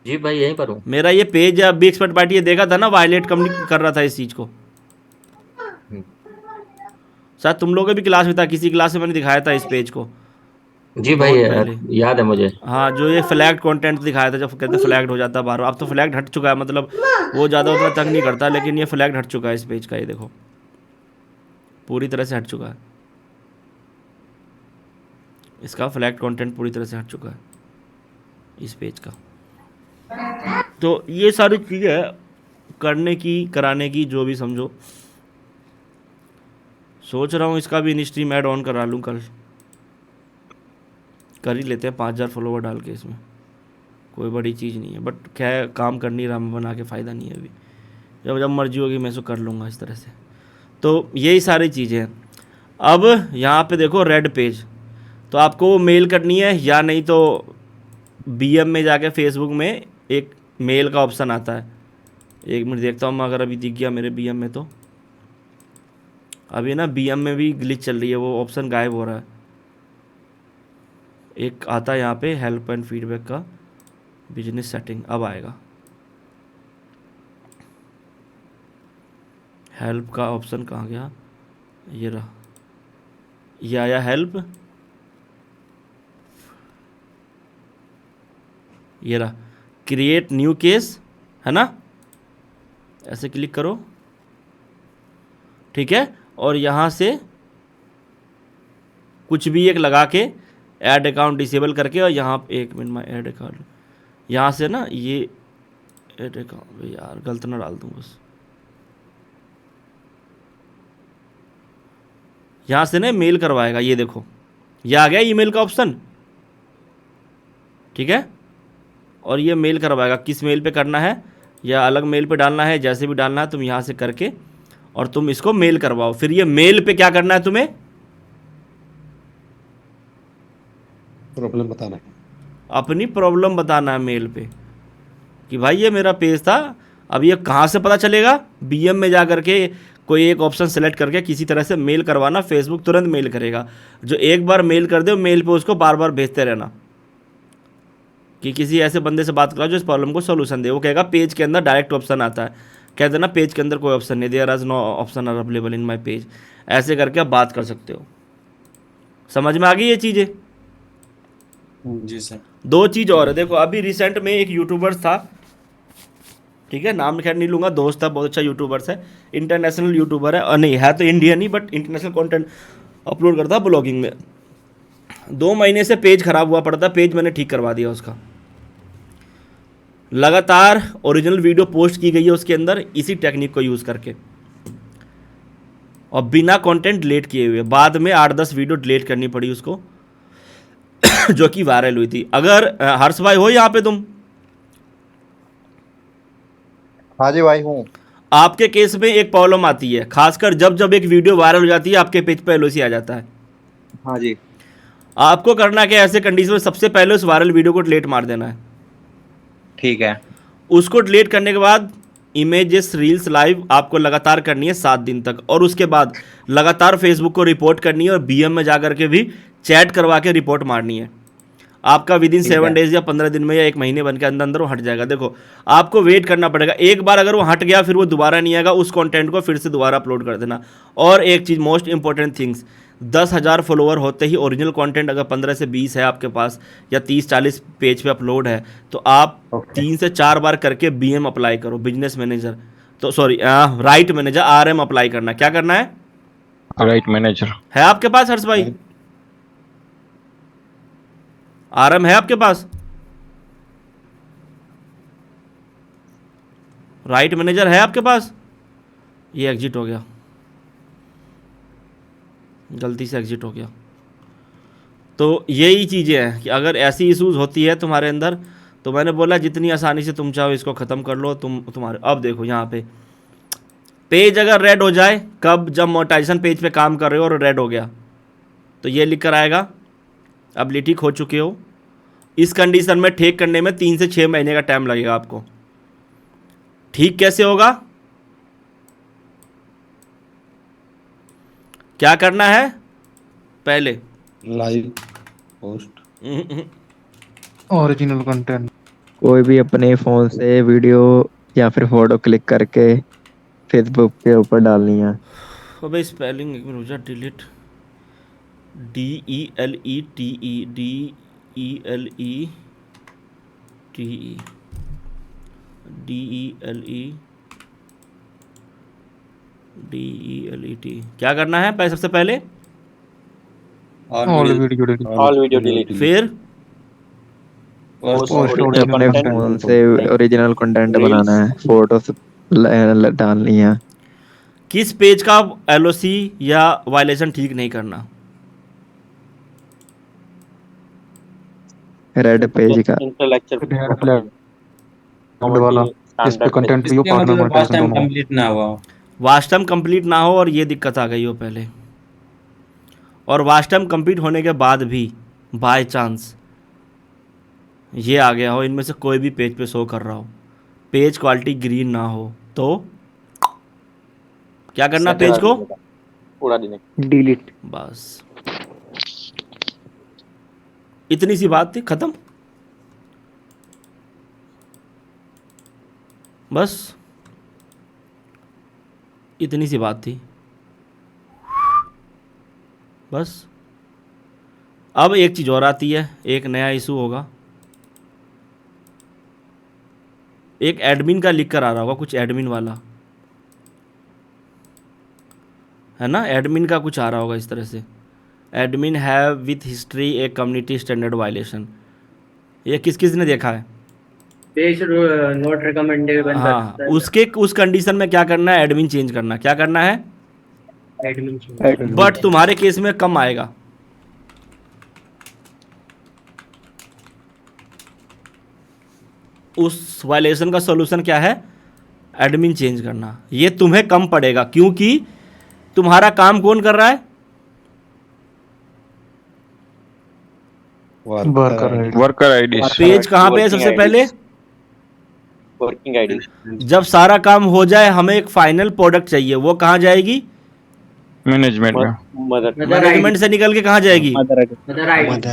जी भाई यहीं पर हूँ। मेरा ये पेज अब भी एक्सपर्ट पार्टी ये देखा था ना, वायलेट कंपनी कर रहा था इस चीज़ को। शायद तुम लोगों के भी क्लास में था, किसी क्लास में मैंने दिखाया था इस पेज को। जी भाई बहुत पहले। याद है मुझे। हाँ, जो ये फ्लैग्ड कंटेंट दिखाया था, जब कहते फ्लैग्ड हो जाता है बार बार। अब तो फ्लैग्ड हट चुका है, मतलब वो ज़्यादा उतना तंग नहीं करता, लेकिन ये फ्लैग्ड हट चुका है इस पेज का। ये देखो पूरी तरह से हट चुका है, इसका फ्लैग्ड कंटेंट पूरी तरह से हट चुका है इस पेज का। तो ये सारी चीज़ें करने की, कराने की, जो भी समझो। सोच रहा हूँ इसका भी इंस्ट्रीम ऐड ऑन करा लूँ, कल कर ही लेते हैं 5000 फॉलोवर डाल के। इसमें कोई बड़ी चीज़ नहीं है, बट क्या काम कर नहीं रहा मैं बना के, फ़ायदा नहीं है अभी। जब जब मर्जी होगी मैं इसको कर लूँगा इस तरह से। तो यही सारी चीज़ें हैं। अब यहाँ पे देखो रेड पेज, तो आपको वो मेल करनी है, या नहीं तो BM में जाके फेसबुक में एक मेल का ऑप्शन आता है। 1 मिनट देखता हूँ मैं, अगर अभी दिख गया मेरे BM में। तो अभी ना BM में भी ग्लिच चल रही है, वो ऑप्शन गायब हो रहा है। एक आता है यहाँ पे हेल्प एंड फीडबैक का बिजनेस सेटिंग, अब आएगा हेल्प का ऑप्शन। कहाँ गया? ये रहा, ये आया हेल्प, ये रहा क्रिएट न्यू केस, है ना। ऐसे क्लिक करो, ठीक है। और यहाँ से कुछ भी एक लगा के ऐड अकाउंट डिसेबल करके, और यहाँ 1 मिनट में ऐड अकाउंट, यहाँ से ना ये ऐड अकाउंट, यार गलत ना डाल दूँ बस। यहाँ से ना मेल करवाएगा, ये देखो ये आ गया ईमेल का ऑप्शन, ठीक है। और ये मेल करवाएगा, किस मेल पे करना है या अलग मेल पे डालना है, जैसे भी डालना है तुम यहाँ से करके और तुम इसको मेल करवाओ। फिर ये मेल पे क्या करना है तुम्हें? प्रॉब्लम बताना है, अपनी प्रॉब्लम बताना है मेल पे, कि भाई ये मेरा पेज था। अब ये कहाँ से पता चलेगा? BM में जा करके कोई एक ऑप्शन सेलेक्ट करके किसी तरह से मेल करवाना, फेसबुक तुरंत मेल करेगा। जो एक बार मेल कर दे, मेल पे उसको बार बार भेजते रहना कि किसी ऐसे बंदे से बात कराओ जो इस प्रॉब्लम को सोल्यूशन दे। वो कहेगा पेज के अंदर डायरेक्ट ऑप्शन आता है, कह देना पेज के अंदर कोई ऑप्शन नहीं, there is no option are available in my page. ऐसे करके आप बात कर सकते हो। समझ में आ गई ये चीज़ें? जी सर। 2 चीज़ और है, देखो अभी रिसेंट में एक यूट्यूबर था, ठीक है, नाम खैर नहीं लूँगा, दोस्त था, बहुत अच्छा यूट्यूबर्स है, इंटरनेशनल यूट्यूबर है, और नहीं है तो Indian he, but international content upload करता है ब्लॉगिंग में। 2 महीने से पेज खराब हुआ पड़ा था, पेज मैंने ठीक करवा दिया उसका। लगातार ओरिजिनल वीडियो पोस्ट की गई है उसके अंदर इसी टेक्निक को यूज़ करके, और बिना कंटेंट डिलीट किए हुए। बाद में 8-10 वीडियो डिलीट करनी पड़ी उसको जो कि वायरल हुई थी। अगर हर्ष भाई हो यहाँ पे तुम? हाँ जी भाई हूँ। आपके केस में एक प्रॉब्लम आती है, खासकर जब जब एक वीडियो वायरल हो जाती है आपके पेज पे LOC आ जाता है। हाँ जी। आपको करना क्या, ऐसे कंडीशन में सबसे पहले उस वायरल वीडियो को डिलीट मार देना है। ठीक है। उसको डिलीट करने के बाद इमेजेस रील्स लाइव आपको लगातार करनी है 7 दिन तक, और उसके बाद लगातार फेसबुक को रिपोर्ट करनी है, और BM में जा कर के भी चैट करवा के रिपोर्ट मारनी है। आपका विद इन ठीक है। 7 डेज या 15 दिन में या 1 महीने बन के अंदर अंदर वो हट जाएगा। देखो आपको वेट करना पड़ेगा, एक बार अगर वो हट गया फिर वो दोबारा नहीं आएगा, उस कंटेंट को फिर से दोबारा अपलोड कर देना। और एक चीज़ मोस्ट इंपॉर्टेंट थिंग्स, 10,000 फॉलोअर होते ही ओरिजिनल कंटेंट अगर 15 से 20 है आपके पास या 30-40 पेज पे अपलोड है तो आप 3 से 4 बार करके BM अप्लाई करो, बिजनेस मैनेजर, तो sorry right manager RM apply करना। क्या करना है? राइट मैनेजर है आपके पास हर्ष भाई? RM है आपके पास? राइट मैनेजर है आपके पास? ये एग्जिट हो गया, गलती से एग्जिट हो गया। तो यही चीज़ें हैं कि अगर ऐसी इश्यूज होती है तुम्हारे अंदर, तो मैंने बोला जितनी आसानी से तुम चाहो इसको ख़त्म कर लो। तुम्हारे अब देखो यहाँ पे पेज अगर रेड हो जाए, कब? जब मोनेटाइजेशन पेज पे काम कर रहे हो और रेड हो गया तो ये लिख कर आएगा एबिलिटी खो चुके हो। इस कंडीशन में ठीक करने में 3 से 6 महीने का टाइम लगेगा आपको। ठीक कैसे होगा? क्या करना है पहले? लाइव पोस्ट ओरिजिनल कंटेंट कोई भी अपने फोन से वीडियो या फिर फोटो क्लिक करके फेसबुक के ऊपर डालनी है। अबे स्पेलिंग एक मिनट रुक जा, डिलीट DELETDELET क्या करना है पहले? सबसे पहले all video delete all video delete फिर पोस्ट अपने फोन से ओरिजिनल कंटेंट बनाना है, फोटोस डालनी है। किस पेज का LOC या वायलेशन ठीक नहीं करना? रेड पेज का इंटेलेक्चुअल वाला इस पे कंटेंट भी हो, इसका मतलब पार्टनर पास टाइम दोनों। कंप्लीट ना हुआ हो। वाच टाइम कंप्लीट ना हो और ये दिक्कत आ गई हो पहले, और वाच टाइम कंप्लीट होने के बाद भी बाय चांस ये आ गया हो, इनमें से कोई भी पेज पे शो कर रहा हो, पेज क्वालिटी ग्रीन ना हो, तो क्या करना पेज को? पूरा डिलीट डिलीट। बस इतनी सी बात थी, खत्म। बस इतनी सी बात थी बस। अब एक चीज़ और आती है, एक नया इशू होगा। एक एडमिन का लिख कर आ रहा होगा, कुछ एडमिन वाला है ना, एडमिन का कुछ आ रहा होगा इस तरह से, admin have with history a community standard violation. ये किस किस ने देखा है? Page not recommended. हाँ, उसके उस कंडीशन में क्या करना है? एडमिन चेंज करना। क्या करना है? एडमिन बट तुम्हारे केस में कम आएगा। उस वायलेशन का सॉल्यूशन क्या है? एडमिन चेंज करना। ये तुम्हें कम पड़ेगा क्योंकि तुम्हारा काम कौन कर रहा है? वर्कर आईडी पेज कहाँ पे है सबसे पहले? Working ID. जब सारा काम हो जाए हमें एक फाइनल प्रोडक्ट चाहिए, वो कहाँ जाएगी? मैनेजमेंट में। मैनेजमेंट से निकल के कहाँ जाएगी?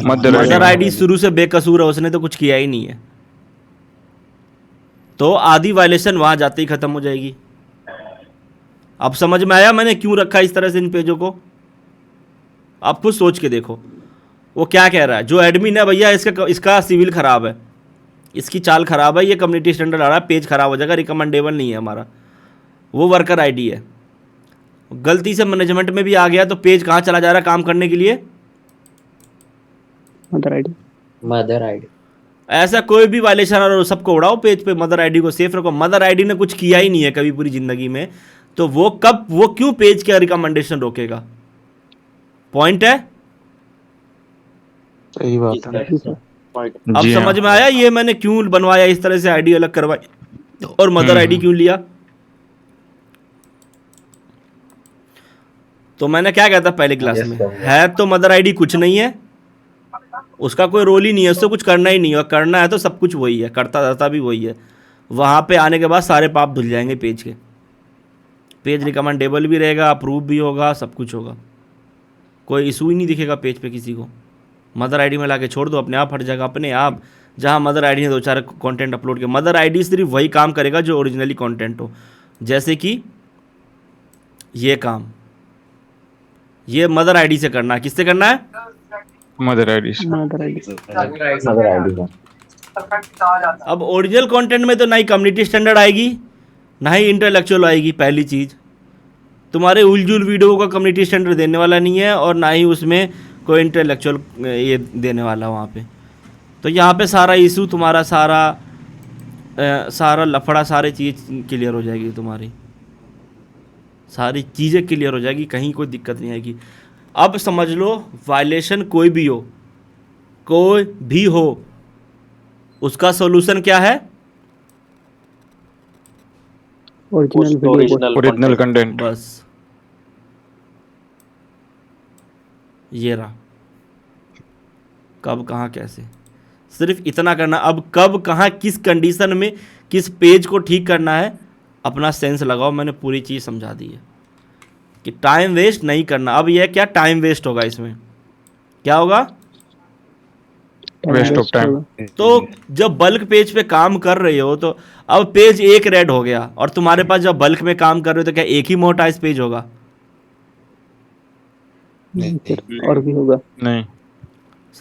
मदर आईडी शुरू से बेकसूर है, उसने तो कुछ किया ही नहीं है, तो आधी वायलेशन वहां जाते ही खत्म हो जाएगी। अब समझ में आया मैंने क्यों रखा इस तरह से इन पेजों को? आप खुद सोच के देखो वो क्या कह रहा है। जो एडमिन है भैया, इसका सिविल खराब है, इसकी चाल खराब है, ये कम्युनिटी स्टैंडर्ड आ रहा है, पेज खराब हो जाएगा, रिकमेंडेबल नहीं है हमारा, वो वर्कर आईडी है। गलती से मैनेजमेंट में भी आ गया तो पेज कहाँ चला जा रहा है काम करने के लिए? Mother ID. ऐसा कोई भी वायलेशन और सबको उड़ाओ पेज पे, मदर आईडी को सेफ रखो। मदर आईडी ने कुछ किया ही नहीं है कभी पूरी जिंदगी में, तो वो क्यों पेज का रिकमेंडेशन रोकेगा? पॉइंट है? सही बात है। अब समझ में आया ये मैंने क्यों बनवाया इस तरह से, आईडी अलग करवाई और मदर आईडी क्यों लिया? तो मैंने क्या कहता पहले क्लास में, है तो मदर आईडी कुछ नहीं है, उसका कोई रोल ही नहीं है, उससे कुछ करना ही नहीं है, और करना है तो सब कुछ वही है, करता रहता भी वही है। वहाँ पे आने के बाद सारे पाप धुल जाएंगे पेज के, पेज रिकमेंडेबल भी रहेगा, अप्रूव भी होगा, सब कुछ होगा, कोई इशू ही नहीं दिखेगा पेज पे किसी को। मदर आईडी में लाके छोड़ दो, अपने आप हट जाएगा अपने आप। जहाँ मदर आईडी ने 2-4 कंटेंट अपलोड किया, मदर आईडी सिर्फ वही काम करेगा जो ओरिजिनली कंटेंट हो। जैसे कि ये काम, ये मदर आईडी से करना है। किससे करना है? मदर आईडी से। मदर आईडी का अब ओरिजिनल कंटेंट में तो ना ही कम्युनिटी स्टैंडर्ड आएगी, ना ही इंटेलेक्चुअल आएगी। पहली चीज़, तुम्हारे उलझुल वीडियो का कम्युनिटी स्टैंडर्ड देने वाला नहीं है, और ना ही उसमें कोई इंटेलेक्चुअल ये देने वाला वहाँ पे। तो यहाँ पे सारा इशू तुम्हारा, सारा लफड़ा, सारी चीज़ क्लियर हो जाएगी तुम्हारी, सारी चीज़ें क्लियर हो जाएगी, कहीं कोई दिक्कत नहीं आएगी। अब समझ लो, वायलेशन कोई भी हो, उसका सॉल्यूशन क्या है? Original content. बस ये रहा। कब, कहाँ, कैसे, सिर्फ इतना करना। अब कब, कहाँ, किस कंडीशन में, किस पेज को ठीक करना है, अपना सेंस लगाओ। मैंने पूरी चीज़ समझा दी है कि टाइम वेस्ट नहीं करना। अब यह क्या टाइम वेस्ट होगा, इसमें क्या होगा? Waste of time. तो जब बल्क पेज पे काम कर रहे हो, तो अब पेज एक रेड हो गया, और तुम्हारे पास जब बल्क में काम कर रहे हो तो क्या एक ही मोटाइज पेज होगा? और भी होगा। नहीं,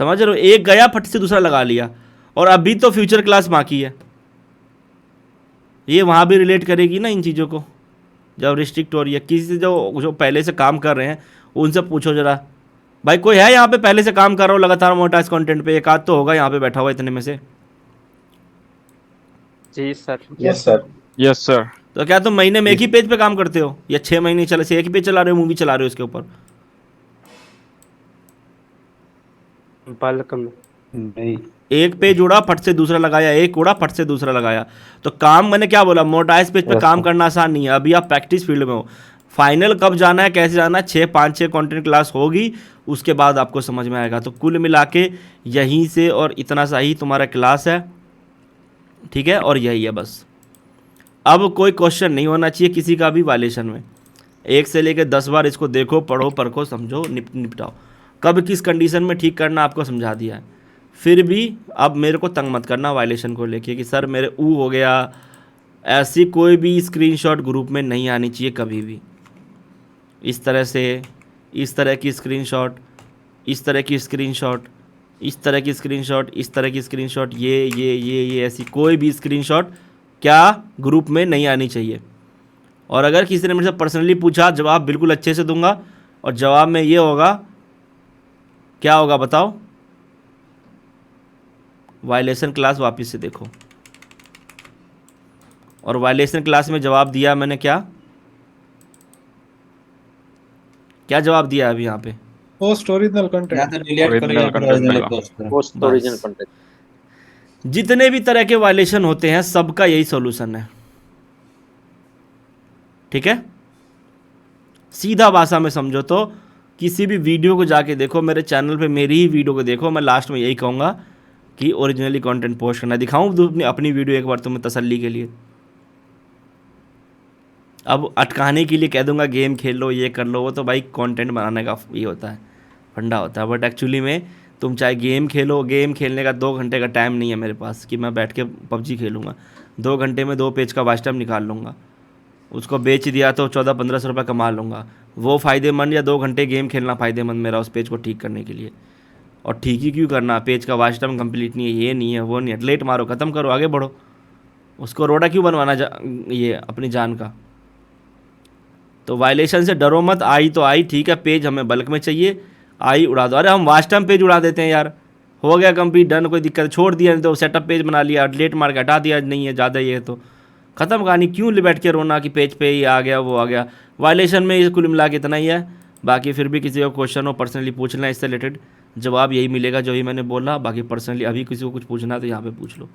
समझ रहे हो? एक गया, फट से दूसरा लगा लिया। और अभी तो फ्यूचर क्लास बाकी है, ये वहाँ भी रिलेट करेगी ना इन चीज़ों को। जब रिस्ट्रिक्ट हो रही है, किसी से जो पहले से काम कर रहे हैं उनसे पूछो जरा, भाई कोई है यहाँ पे पहले से काम कर रहा हो लगातार मोटाइज कंटेंट पे? एक आध तो होगा यहाँ पे बैठा हुआ इतने में से। जी sir. Yes sir. Yes sir. तो क्या तुम महीने में एक ही पेज पे काम करते हो, या 6 महीने चले से एक ही पेज चला रहे हो, मूवी चला रहे हो इसके ऊपर? बल्क में नहीं, एक पेज उड़ा, फट से दूसरा लगाया, एक उड़ा, फट से दूसरा लगाया। तो काम, मैंने क्या बोला, मोटाइज पेज पे काम करना आसान नहीं है। अभी आप प्रैक्टिस फील्ड में हो। फाइनल कब जाना है, कैसे जाना है, 5-6 कंटेंट क्लास होगी, उसके बाद आपको समझ में आएगा। तो कुल मिला के यहीं से और इतना सा ही तुम्हारा क्लास है, ठीक है, और यही है बस। अब कोई क्वेश्चन नहीं होना चाहिए किसी का भी वायलेशन में। 1 से लेकर 10 बार इसको देखो, पढ़ो, परखो, समझो, निपटाओ। कब किस कंडीशन में ठीक करना आपको समझा दिया है। फिर भी अब मेरे को तंग मत करना वायलेशन को लेके कि सर मेरे हो गया। ऐसी कोई भी स्क्रीनशॉट ग्रुप में नहीं आनी चाहिए कभी भी। इस तरह से, इस तरह की स्क्रीनशॉट, इस तरह की स्क्रीनशॉट, इस तरह की स्क्रीनशॉट, इस तरह की स्क्रीनशॉट, ये ऐसी कोई भी स्क्रीनशॉट क्या ग्रुप में नहीं आनी चाहिए। और अगर किसी ने मेरे से पर्सनली पूछा, जवाब बिल्कुल अच्छे से दूंगा, और जवाब में ये होगा, क्या होगा बताओ? वायलेशन क्लास वापस से देखो। और वायलेशन क्लास में जवाब दिया मैंने, क्या जवाब दिया अभी यहाँ पे? Post original content. या तो डिलीट करो या फिर ओरिजिनल पोस्ट करो। Post original content. जितने भी तरह के वायलेशन होते हैं सबका यही सॉल्यूशन है, ठीक है। सीधा भाषा में समझो तो किसी भी वीडियो को जाके देखो, मेरे चैनल पे मेरी ही वीडियो को देखो, मैं लास्ट में यही कहूँगा कि ओरिजिनली कंटेंट पोस्ट करना। दिखाऊँ अपनी वीडियो एक बार तुम्हें तसल्ली के लिए? अब अटकाने के लिए कह दूंगा गेम खेल लो, ये कर लो, वो तो भाई कंटेंट बनाने का ये होता है, फंडा होता है। बट एक्चुअली में तुम चाहे गेम खेलो, गेम खेलने का 2 घंटे का टाइम नहीं है मेरे पास कि मैं बैठ के पबजी खेलूँगा। 2 घंटे में 2 पेज का वॉच टाइम निकाल लूँगा, उसको बेच दिया तो 1400-1500 रुपये कमा लूँगा। वो फ़ायदेमंद, या 2 घंटे गेम खेलना फ़ायदेमंद मेरा उस पेज को ठीक करने के लिए? और ठीक ही क्यों करना, पेज का वॉच टाइम कंप्लीट नहीं है, ये नहीं है, वो नहीं है, डिलीट मारो, ख़त्म करो, आगे बढ़ो। उसको रोड़ा क्यों बनवाना ये अपनी जान का? तो वायलेशन से डरो मत। आई तो आई, ठीक है, पेज हमें बल्क में चाहिए, आई उड़ा दो। अरे हम वॉच टाइम पेज उड़ा देते हैं यार, हो गया कंप्लीट, डन, कोई दिक्कत, छोड़ दिया, नहीं तो सेटअप पेज बना लिया, डिलीट मार के हटा दिया, नहीं है ज़्यादा ये तो ख़त्म कहानी। क्यों बैठ के रोना कि पेज पे ये आ गया, वो आ गया। वायलेशन में कुल मिला के इतना ही है। बाकी फिर भी किसी का क्वेश्चन हो पर्सनली पूछ लें, इससे रिलेटेड जवाब यही मिलेगा जो ही मैंने बोला। बाकी पर्सनली अभी किसी को कुछ पूछना है तो यहाँ पे पूछ लो।